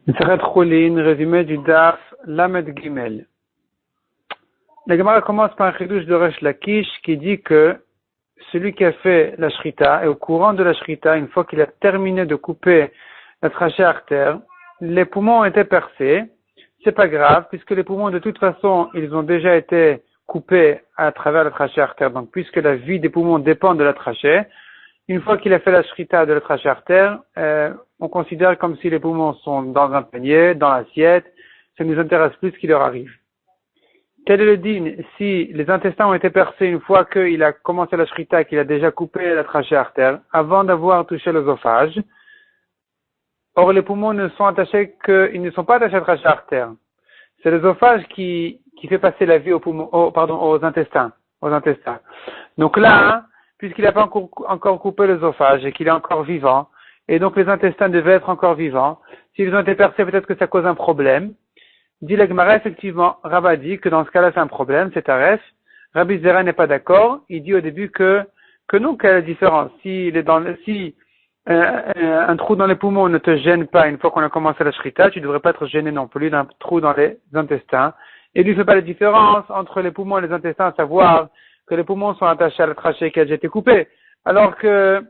Meseret Choulin, résumé du Daf Lamed Gimel. La Gemara commence par un chidouche de Resh Lakish qui dit que celui qui a fait la shrita est au courant de la shrita une fois qu'il a terminé de couper la trachée artère. Les poumons ont été percés. C'est pas grave puisque les poumons de toute façon ils ont déjà été coupés à travers la trachée artère. Donc puisque la vie des poumons dépend de la trachée, une fois qu'il a fait la shrita de la trachée artère, on considère comme si les poumons sont dans un panier, dans l'assiette. Ça nous intéresse plus ce qui leur arrive. Quel est le din si les intestins ont été percés une fois qu'il a commencé la shrita, qu'il a déjà coupé la trachée artère, avant d'avoir touché l'œsophage? Or, les poumons ne sont attachés ils ne sont pas attachés à la trachée artère. C'est l'œsophage qui fait passer la vie aux intestins. Donc là, puisqu'il n'a pas encore coupé l'œsophage et qu'il est encore vivant, et donc les intestins devaient être encore vivants, s'ils ont été percés, peut-être que ça cause un problème. Dit la Gemara, effectivement, Rabba dit que dans ce cas-là, c'est un problème, c'est taref. Rabbi Zera n'est pas d'accord. Il dit au début que non, quelle est la différence? Si un trou dans les poumons ne te gêne pas une fois qu'on a commencé la shrita, tu ne devrais pas être gêné non plus d'un trou dans les intestins. Et lui ne fait pas la différence entre les poumons et les intestins, à savoir que les poumons sont attachés à la trachée qui a déjà été coupée, alors que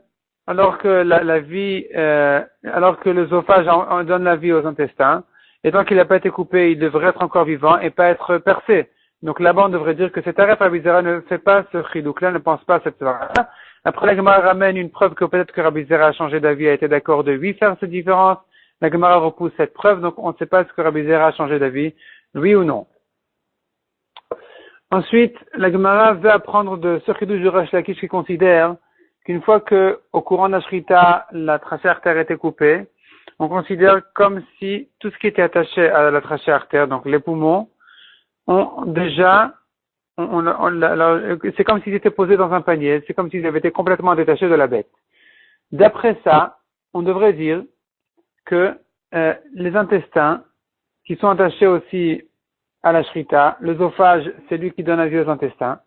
l'œsophage en donne la vie aux intestins. Et tant qu'il n'a pas été coupé, il devrait être encore vivant et pas être percé. Donc là-bas, on devrait dire que c'est taref. Rabbi Zera ne fait pas ce chidouk-là, ne pense pas à cette chose-là. Après, la Gemara ramène une preuve que peut-être que Rabbi Zera a changé d'avis, a été d'accord de lui faire cette différence. La Gemara repousse cette preuve, donc on ne sait pas ce que Rabbi Zera a changé d'avis, oui ou non. Ensuite, la Gemara veut apprendre de ce chidouche du Resh Lakish qui considère qu'une fois que, au courant de la shrita, la trachée artère était coupée, on considère comme si tout ce qui était attaché à la trachée artère, donc les poumons, c'est comme s'ils étaient posés dans un panier, c'est comme s'ils avaient été complètement détachés de la bête. D'après ça, on devrait dire que les intestins, qui sont attachés aussi à la shrita, l'œsophage, c'est lui qui donne la vie aux intestins.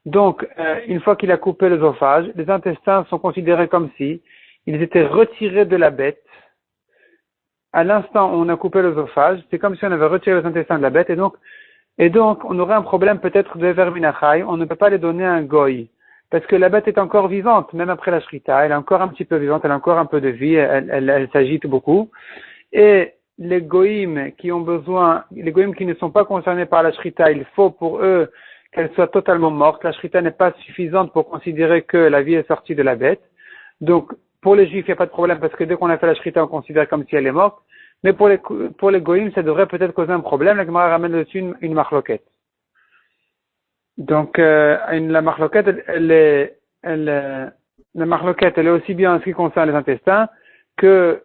Donc, une fois qu'il a coupé l'œsophage, les intestins sont considérés comme si ils étaient retirés de la bête. À l'instant où on a coupé l'œsophage, c'est comme si on avait retiré les intestins de la bête, et donc, on aurait un problème peut-être de verminachai, on ne peut pas les donner à un goy, parce que la bête est encore vivante, même après la shrita, elle est encore un petit peu vivante, elle a encore un peu de vie, elle s'agite beaucoup, et les goïms qui ne sont pas concernés par la shrita, il faut pour eux qu'elle soit totalement morte, la shrita n'est pas suffisante pour considérer que la vie est sortie de la bête, donc, pour les juifs, il n'y a pas de problème parce que dès qu'on a fait la shrita, on considère comme si elle est morte. Mais pour les goïms, ça devrait peut-être causer un problème. La Gemara ramène dessus une marloquette. Donc, la marloquette, la marloquette, elle est aussi bien en ce qui concerne les intestins que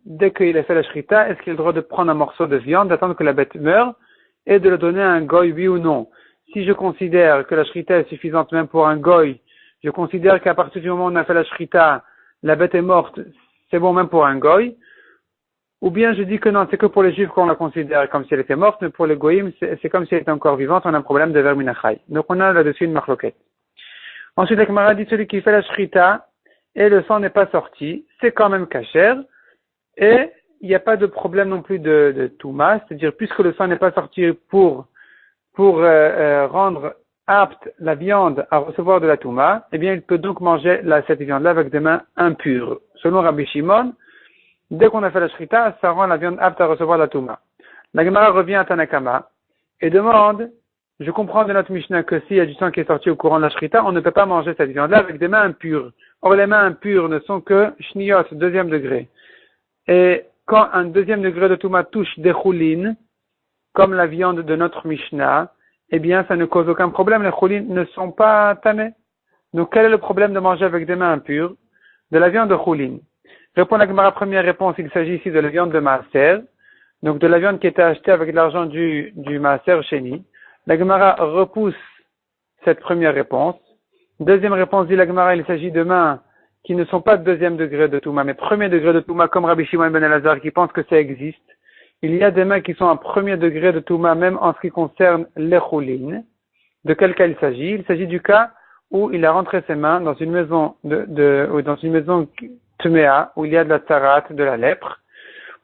dès qu'il a fait la shrita, est-ce qu'il a le droit de prendre un morceau de viande, d'attendre que la bête meure et de le donner à un goy, oui ou non. Si je considère que la shrita est suffisante même pour un goy, je considère qu'à partir du moment où on a fait la shrita, la bête est morte, c'est bon même pour un goy. Ou bien je dis que non, c'est que pour les juifs qu'on la considère comme si elle était morte, mais pour les goïms, c'est comme si elle était encore vivante, on a un problème de verminachai. Donc on a là-dessus une marloquette. Ensuite, la Gemara dit celui qui fait la shrita et le sang n'est pas sorti, c'est quand même kasher, et il n'y a pas de problème non plus de touma, c'est-à-dire puisque le sang n'est pas sorti pour rendre apte la viande à recevoir de la touma, eh bien il peut donc manger cette viande-là avec des mains impures. Selon Rabbi Shimon, dès qu'on a fait la shrita, ça rend la viande apte à recevoir la touma. La Gemara revient à Tanakama et demande, je comprends de notre Mishnah que s'il y a du sang qui est sorti au courant de la shrita, on ne peut pas manger cette viande-là avec des mains impures. Or les mains impures ne sont que shniyot, deuxième degré. Et quand un deuxième degré de touma touche des choulines, comme la viande de notre Mishnah, eh bien, ça ne cause aucun problème. Les choulines ne sont pas tamés. Donc, quel est le problème de manger avec des mains impures de la viande de choulines? Répond la Gemara, première réponse, il s'agit ici de la viande de maaser, donc de la viande qui était achetée avec l'argent du maaser chéni. La Gemara repousse cette première réponse. Deuxième réponse, dit la Gemara, il s'agit de mains qui ne sont pas de deuxième degré de touma, mais premier degré de touma, comme Rabbi Shimon ben Elazar qui pense que ça existe. Il y a des mains qui sont à premier degré de touma, même en ce qui concerne les choulines. De quel cas il s'agit? Il s'agit du cas où il a rentré ses mains dans une maison dans une maison tméa, où il y a de la tsarat, de la lèpre,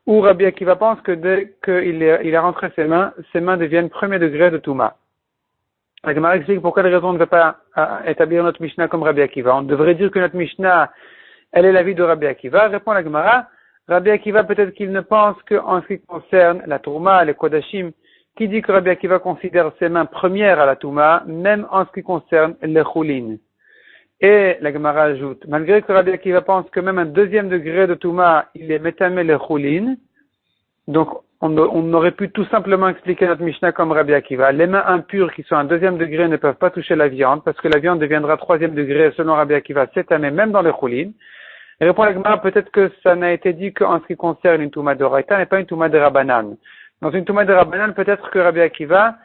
ou Rabbi Akiva pense que dès qu'il a rentré ses mains deviennent premier degré de Touma. La Gemara explique pour quelle raison on ne veut pas établir notre Mishnah comme Rabbi Akiva. On devrait dire que notre Mishnah, elle est l'avis de Rabbi Akiva. Répond la Gemara, Rabbi Akiva peut-être qu'il ne pense qu'en ce qui concerne la Touma, les Kodashim, qui dit que Rabbi Akiva considère ses mains premières à la Touma, même en ce qui concerne les Choulin. Et la Gemara ajoute, malgré que Rabbi Akiva pense que même un deuxième degré de Touma, il est métamé les Choulin, donc on aurait pu tout simplement expliquer notre Mishnah comme Rabbi Akiva. Les mains impures qui sont un deuxième degré ne peuvent pas toucher la viande, parce que la viande deviendra troisième degré selon Rabbi Akiva cette année, même dans les Choulin. Et répond la Gemara, peut-être que ça n'a été dit qu'en ce qui concerne une Touma de Raïta, et pas une Touma de Rabbanan. Dans une Touma de Rabbanan, peut-être que Rabbi Akiva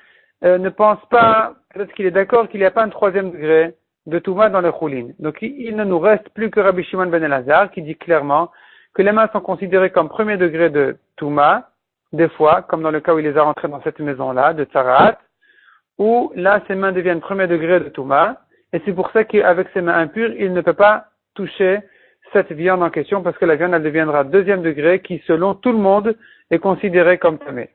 ne pense pas, peut-être qu'il est d'accord qu'il n'y a pas un troisième degré de Touma dans les Choulin. Donc il ne nous reste plus que Rabbi Shimon ben Elazar qui dit clairement que les mains sont considérées comme premier degré de Touma, des fois, comme dans le cas où il les a rentrées dans cette maison-là, de Tzarat, où là ses mains deviennent premier degré de Touma, et c'est pour ça qu'avec ses mains impures, il ne peut pas toucher cette viande en question, parce que la viande elle deviendra deuxième degré, qui selon tout le monde est considérée comme tamé.